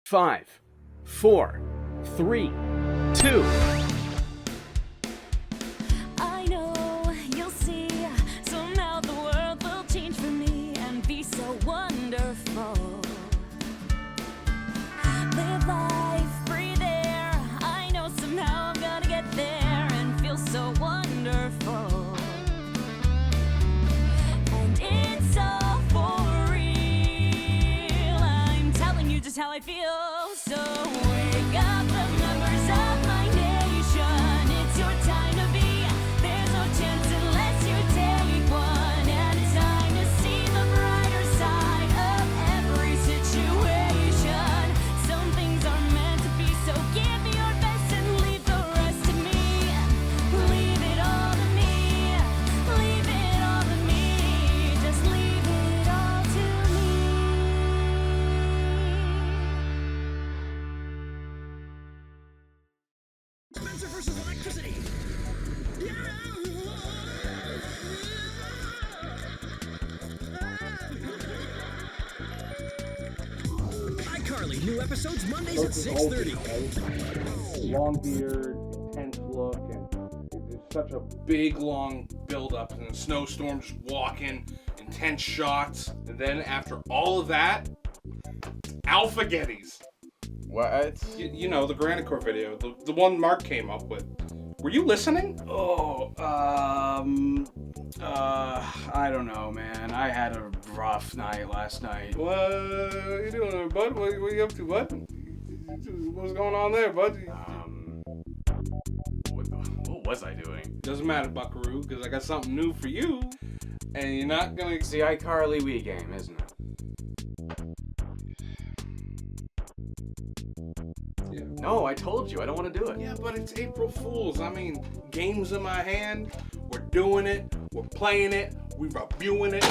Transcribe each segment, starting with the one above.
5, 4, 3, 2. I know you'll see, somehow the world will change for me and be so wonderful. Live life, breathe air, I know somehow I'm gonna get there and feel so wonderful. And it's all for real, I'm telling you just how I feel. So wake up the members of my nation, it's your time to be. There's no chance unless you take one, and it's time to see the brighter side of every situation. Some things are meant to be, so give your best and leave the rest to me. Leave it all to me, leave it all to me, just leave it all to me. Spencer versus electricity. iCarly, new episodes Mondays at 6:30. Long beard, intense look, and it's such a big, long build-up, and a snowstorm, just walking, intense shots, and then after all of that, Alpha-Gettys. What? You know, the Granicore video, the one Mark came up with. Were you listening? I don't know, man. I had a rough night last night. What are you doing, bud? What are you up to, bud? What's going on there, bud? What was I doing? Doesn't matter, Buckaroo, because I got something new for you, and you're not gonna... It's the iCarly Wii Game, isn't it? Yeah. No, I told you, I don't want to do it. Yeah, but it's April Fool's. I mean, games in my hand, we're doing it, we're playing it, we're reviewing it.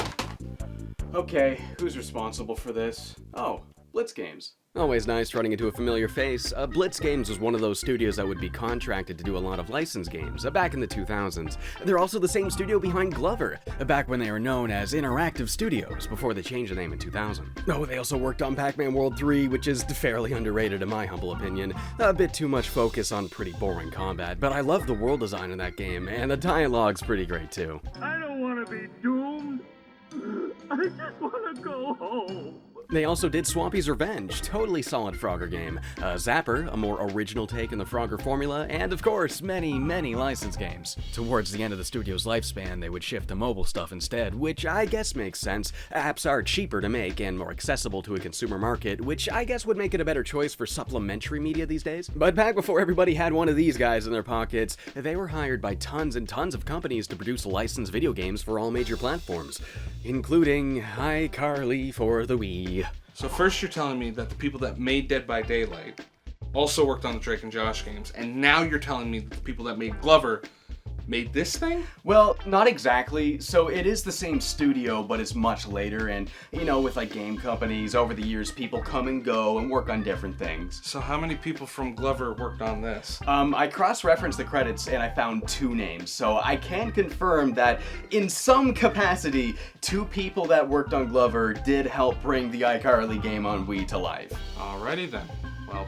Okay, who's responsible for this? Oh, Blitz Games. Always nice running into a familiar face. Blitz Games was one of those studios that would be contracted to do a lot of licensed games back in the 2000s. They're also the same studio behind Glover, back when they were known as Interactive Studios, before they changed the name in 2000. Oh, they also worked on Pac-Man World 3, which is fairly underrated in my humble opinion. A bit too much focus on pretty boring combat, but I love the world design in that game, and the dialogue's pretty great too. I don't want to be doomed. I just want to go home. They also did Swampy's Revenge, totally solid Frogger game, Zapper, a more original take on the Frogger formula, and of course, many, many licensed games. Towards the end of the studio's lifespan, they would shift to mobile stuff instead, which I guess makes sense. Apps are cheaper to make and more accessible to a consumer market, which I guess would make it a better choice for supplementary media these days. But back before everybody had one of these guys in their pockets, they were hired by tons and tons of companies to produce licensed video games for all major platforms, including iCarly for the Wii. So first you're telling me that the people that made Dead by Daylight also worked on the Drake and Josh games, and now you're telling me that the people that made Glover made this thing? Well, not exactly. So it is the same studio, but it's much later, and you know, with like game companies, over the years people come and go and work on different things. So how many people from Glover worked on this? I cross-referenced the credits and I found 2 names, so I can confirm that in some capacity, 2 people that worked on Glover did help bring the iCarly game on Wii to life. Alrighty then. Well,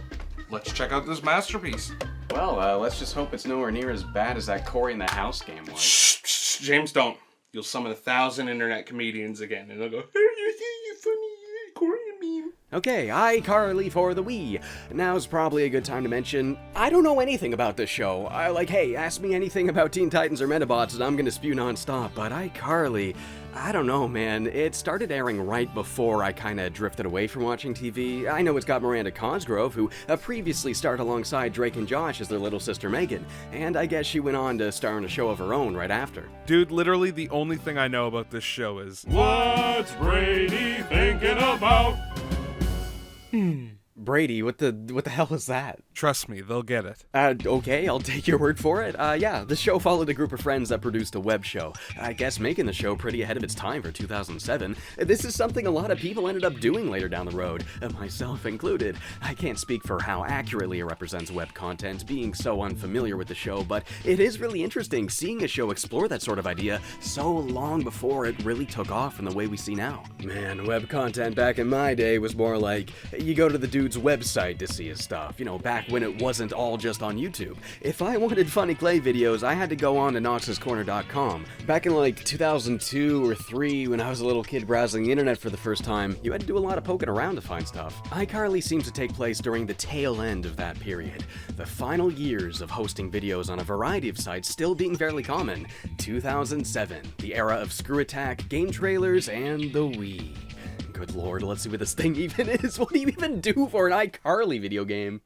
let's check out this masterpiece. Well, let's just hope it's nowhere near as bad as that Cory in the House game was. Shh, James, don't. You'll summon 1,000 internet comedians again, and they'll go, "Hey, you think you funny Korean meme?" Okay, iCarly for the Wii. Now's probably a good time to mention, I don't know anything about this show. Hey, ask me anything about Teen Titans or Metabots and I'm gonna spew nonstop, but iCarly, I don't know, man. It started airing right before I kinda drifted away from watching TV. I know it's got Miranda Cosgrove, who previously starred alongside Drake and Josh as their little sister Megan, and I guess she went on to star in a show of her own right after. Dude, literally the only thing I know about this show is... What's Brady thinking about? Brady, what the hell is that? Trust me, they'll get it. Okay, I'll take your word for it. Yeah, the show followed a group of friends that produced a web show. I guess making the show pretty ahead of its time for 2007. This is something a lot of people ended up doing later down the road, myself included. I can't speak for how accurately it represents web content, being so unfamiliar with the show, but it is really interesting seeing a show explore that sort of idea so long before it really took off in the way we see now. Man, web content back in my day was more like, you go to the dude dude's website to see his stuff, you know, back when it wasn't all just on YouTube. If I wanted funny clay videos, I had to go on to noxuscorner.com. Back in like 2002 or 3, when I was a little kid browsing the internet for the first time, you had to do a lot of poking around to find stuff. iCarly seems to take place during the tail end of that period, the final years of hosting videos on a variety of sites still being fairly common. 2007, the era of Screw Attack, game trailers, and the Wii. Good lord, let's see what this thing even is. What do you even do for an iCarly video game?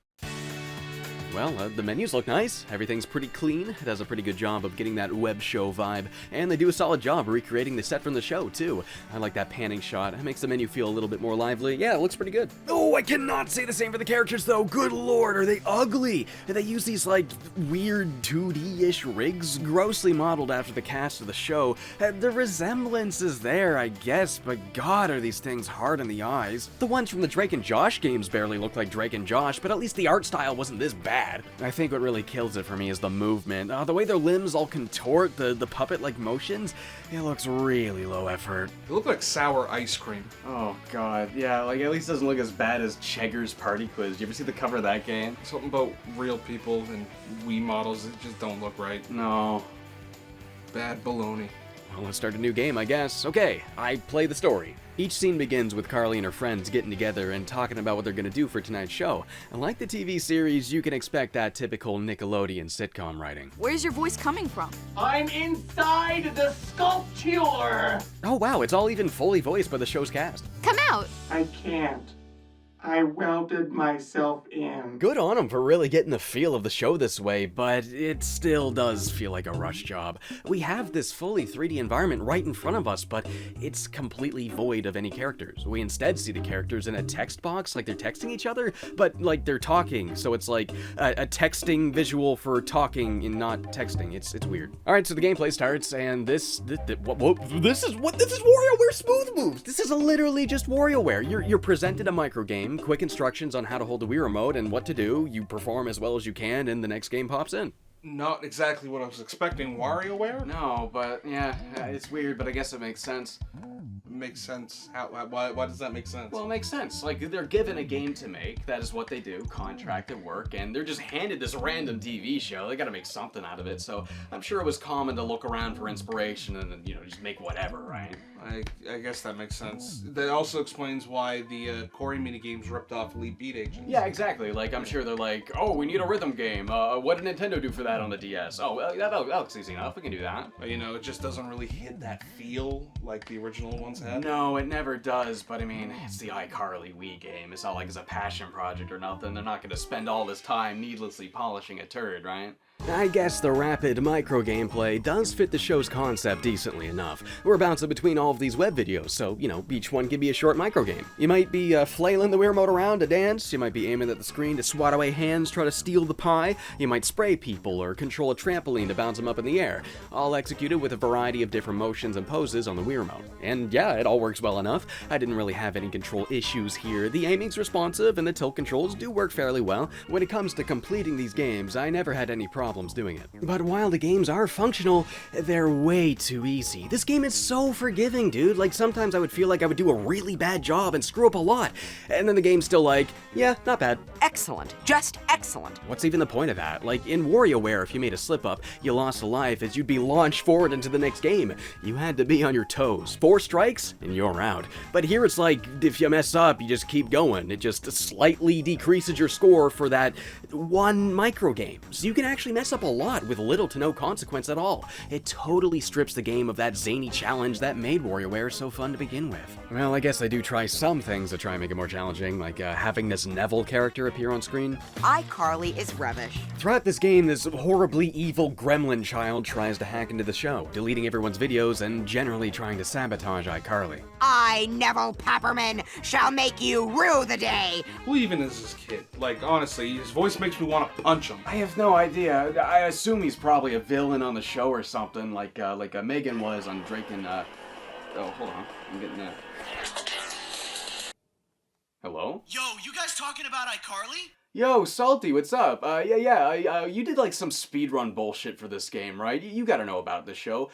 Well, the menus look nice, everything's pretty clean, it does a pretty good job of getting that web show vibe, and they do a solid job recreating the set from the show, too. I like that panning shot, it makes the menu feel a little bit more lively. Yeah, it looks pretty good. Oh, I cannot say the same for the characters, though. Good lord, are they ugly? They use these, like, weird 2D-ish rigs, grossly modeled after the cast of the show. The resemblance is there, I guess, but god, are these things hard in the eyes. The ones from the Drake and Josh games barely look like Drake and Josh, but at least the art style wasn't this bad. I think what really kills it for me is the movement. The way their limbs all contort, the puppet-like motions, it looks really low effort. They look like sour ice cream. Oh god, yeah, like at least it doesn't look as bad as Cheggers Party Quiz. You ever see the cover of that game? Something about real people and Wii models that just don't look right. No. Bad baloney. Well, let's start a new game, I guess. Okay, I play the story. Each scene begins with Carly and her friends getting together and talking about what they're gonna do for tonight's show. And like the TV series, you can expect that typical Nickelodeon sitcom writing. Where's your voice coming from? I'm inside the sculpture! Oh wow, it's all even fully voiced by the show's cast. Come out! I can't. I welded myself in. Good on them for really getting the feel of the show this way, but it still does feel like a rush job. We have this fully 3D environment right in front of us, but it's completely void of any characters. We instead see the characters in a text box, like they're texting each other, but like they're talking, so it's like a texting visual for talking and not texting. It's weird. All right, so the gameplay starts, and this is WarioWare Smooth Moves. This is literally just WarioWare. You're presented a microgame, quick instructions on how to hold the Wii remote and what to do. You perform as well as you can, and the next game pops in. Not exactly what I was expecting. WarioWare? No, but yeah, it's weird, but I guess it makes sense. Makes sense. Why does that make sense? Well, it makes sense. Like, they're given a game to make. That is what they do. Contracted work. And they're just handed this random TV show. They gotta make something out of it. So I'm sure it was common to look around for inspiration and, you know, just make whatever, right? I guess that makes sense. That also explains why the Corey minigames ripped off Elite Beat Agents. Yeah, exactly. Like, I'm sure they're like, oh, we need a rhythm game. What did Nintendo do for that on the DS? Oh, well, that looks easy enough. We can do that. But, you know, it just doesn't really hit that feel like the original ones had. No, it never does, but I mean, it's the iCarly Wii game. It's not like it's a passion project or nothing. They're not going to spend all this time needlessly polishing a turd, right? I guess the rapid micro gameplay does fit the show's concept decently enough. We're bouncing between all of these web videos, so, you know, each one can be a short micro game. You might be flailing the Wii remote around to dance, you might be aiming at the screen to swat away hands, try to steal the pie, you might spray people or control a trampoline to bounce them up in the air, all executed with a variety of different motions and poses on the Wii remote. And yeah, it all works well enough. I didn't really have any control issues here. The aiming's responsive and the tilt controls do work fairly well. When it comes to completing these games, I never had any problems doing it. But while the games are functional, they're way too easy. This game is so forgiving, dude. Like, sometimes I would feel like I would do a really bad job and screw up a lot, and then the game's still like, yeah, not bad. Excellent. Just excellent. What's even the point of that? Like, in WarioWare, if you made a slip-up, you lost a life as you'd be launched forward into the next game. You had to be on your toes. 4 strikes, and you're out. But here it's like, if you mess up, you just keep going. It just slightly decreases your score for that one micro game. So you can actually mess up a lot with little to no consequence at all. It totally strips the game of that zany challenge that made WarioWare so fun to begin with. Well, I guess I do try some things to try and make it more challenging, like having this Nevel character appear on screen. iCarly is rubbish. Throughout this game, this horribly evil gremlin child tries to hack into the show, deleting everyone's videos and generally trying to sabotage iCarly. I, Nevel Pepperman, shall make you rue the day. Who even is this kid? Like, honestly, his voice makes me want to punch him. I have no idea. I assume he's probably a villain on the show or something, like Megan was on Drake and, oh, hold on. I'm getting that. Hello? Yo, you guys talking about iCarly? Yo, Salty, what's up? You did like some speedrun bullshit for this game, right? You gotta know about this show.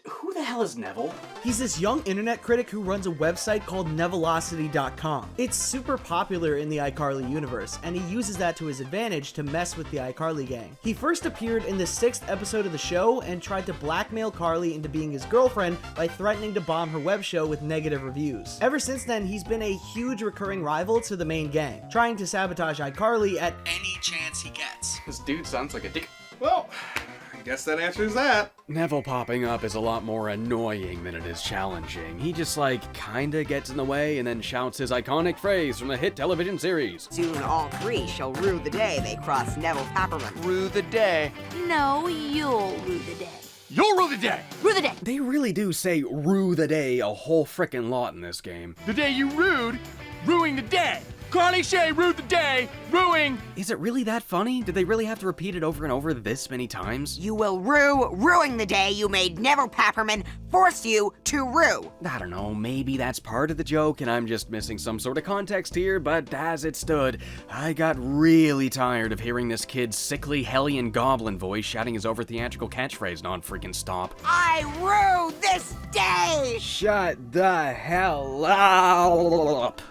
who the hell is Nevel? He's this young internet critic who runs a website called Nevelocity.com. It's super popular in the iCarly universe, and he uses that to his advantage to mess with the iCarly gang. He first appeared in the 6th episode of the show and tried to blackmail Carly into being his girlfriend by threatening to bomb her web show with negative reviews. Ever since then, he's been a huge recurring rival to the main gang, trying to sabotage iCarly at Any chance he gets. This dude sounds like a dick. Well, I guess that answers that. Nevel popping up is a lot more annoying than it is challenging. He just kinda gets in the way and then shouts his iconic phrase from the hit television series. Soon all three shall rue the day they cross Nevel Papperman. Rue the day. No, you'll rue the day. You'll rue the day. Rue the day. They really do say rue the day a whole frickin' lot in this game. The day you rued, ruing the day. Carly Shay rued the day, ruing. Is it really that funny? Did they really have to repeat it over and over this many times? You will ruing the day you made Nevel Papperman force you to rue. I don't know, maybe that's part of the joke and I'm just missing some sort of context here, but as it stood, I got really tired of hearing this kid's sickly hellion goblin voice shouting his over-theatrical catchphrase non-freaking stop. I rue this day! Shut the hell up!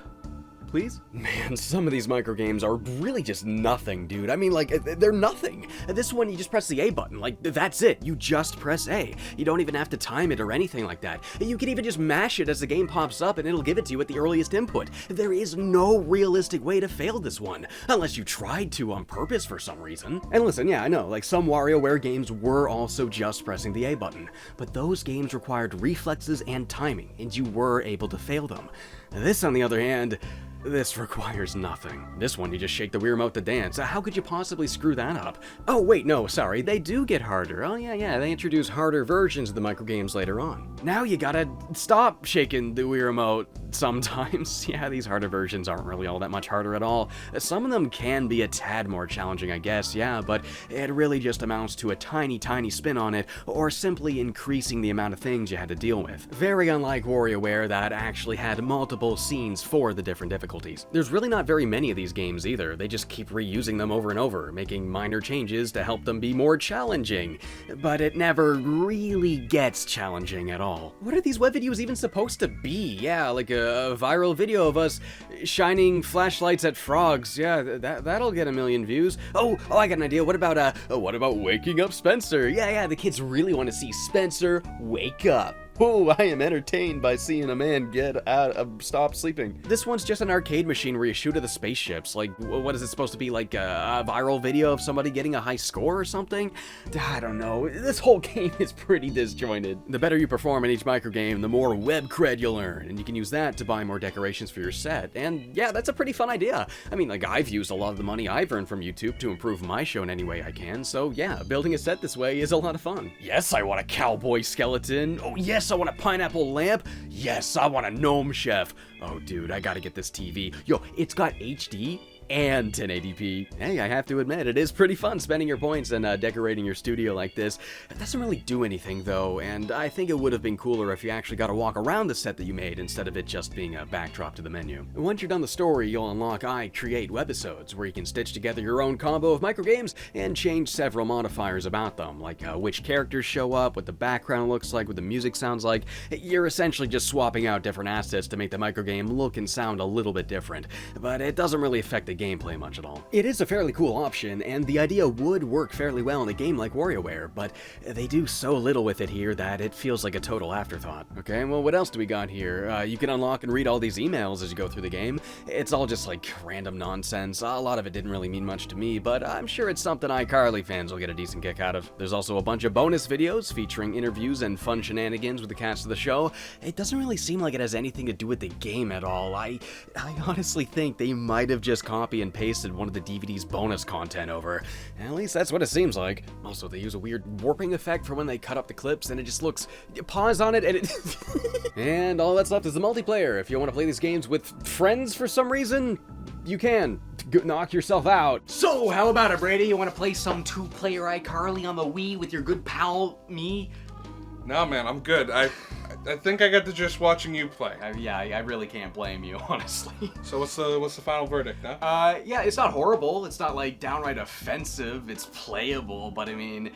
Please? Man, some of these microgames are really just nothing, dude. I mean, they're nothing. This one, you just press the A button. That's it. You just press A. You don't even have to time it or anything like that. You can even just mash it as the game pops up and it'll give it to you at the earliest input. There is no realistic way to fail this one, unless you tried to on purpose for some reason. And listen, yeah, I know, some WarioWare games were also just pressing the A button, but those games required reflexes and timing, and you were able to fail them. This, on the other hand, this requires nothing. This one, you just shake the Wii remote to dance. How could you possibly screw that up? Oh, wait, no, sorry, they do get harder. Oh, yeah, they introduce harder versions of the microgames later on. Now you gotta stop shaking the Wii remote sometimes. Yeah, these harder versions aren't really all that much harder at all. Some of them can be a tad more challenging, I guess, yeah, but it really just amounts to a tiny, tiny spin on it, or simply increasing the amount of things you had to deal with. Very unlike WarioWare that actually had multiple scenes for the different difficulties. There's really not very many of these games either. They just keep reusing them over and over, making minor changes to help them be more challenging. But it never really gets challenging at all. What are these web videos even supposed to be? Yeah, like a viral video of us shining flashlights at frogs. Yeah, that'll get 1 million views. Oh, I got an idea. What about waking up Spencer? Yeah, the kids really want to see Spencer wake up. Oh, I am entertained by seeing a man stop sleeping. This one's just an arcade machine where you shoot at the spaceships. What is it supposed to be, a viral video of somebody getting a high score or something? I don't know. This whole game is pretty disjointed. The better you perform in each microgame, the more web cred you'll earn, and you can use that to buy more decorations for your set. And yeah, that's a pretty fun idea. I mean, I've used a lot of the money I've earned from YouTube to improve my show in any way I can, so yeah, building a set this way is a lot of fun. Yes, I want a cowboy skeleton. Oh yes, I want a pineapple lamp. Yes, I want a gnome chef. Oh dude, I gotta get this TV. Yo, it's got HD and 1080p. Hey, I have to admit, it is pretty fun spending your points and decorating your studio like this. It doesn't really do anything though, and I think it would have been cooler if you actually got to walk around the set that you made instead of it just being a backdrop to the menu. Once you're done the story, you'll unlock iCreate webisodes, where you can stitch together your own combo of microgames and change several modifiers about them, like which characters show up, what the background looks like, what the music sounds like. You're essentially just swapping out different assets to make the microgame look and sound a little bit different, but it doesn't really affect the gameplay much at all. It is a fairly cool option, and the idea would work fairly well in a game like WarioWare, but they do so little with it here that it feels like a total afterthought. Okay, well, what else do we got here? You can unlock and read all these emails as you go through the game. It's all just random nonsense. A lot of it didn't really mean much to me, but I'm sure it's something iCarly fans will get a decent kick out of. There's also a bunch of bonus videos featuring interviews and fun shenanigans with the cast of the show. It doesn't really seem like it has anything to do with the game at all. I honestly think they might have just copy and pasted one of the DVD's bonus content over. At least that's what it seems like. Also, they use a weird warping effect for when they cut up the clips, and it just looks... Pause on it, and it... And all that's left is the multiplayer. If you want to play these games with friends for some reason, you can. Knock yourself out. So, how about it, Brady? You want to play some two-player iCarly on the Wii with your good pal, me? No, man, I'm good. I think I got to just watching you play. Yeah, I really can't blame you, honestly. So what's the final verdict, huh? Yeah, it's not horrible. It's not, downright offensive. It's playable, but I mean...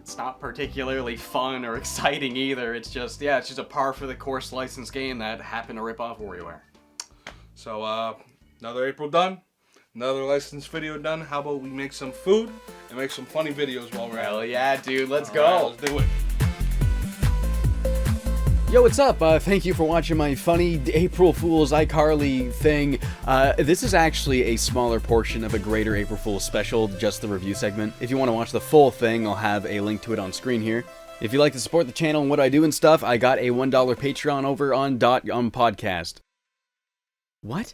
It's not particularly fun or exciting either. It's just, yeah, it's just a par for the course licensed game that happened to rip off WarioWare. So, another April done. Another licensed video done. How about we make some food and make some funny videos while we're at it? Hell yeah, dude. Let's go. Right, let's do it. Yo, what's up? Thank you for watching my funny April Fool's iCarly thing. This is actually a smaller portion of a greater April Fool's special, just the review segment. If you want to watch the full thing, I'll have a link to it on screen here. If you'd like to support the channel and what I do and stuff, I got a $1 Patreon over on Podcast. What?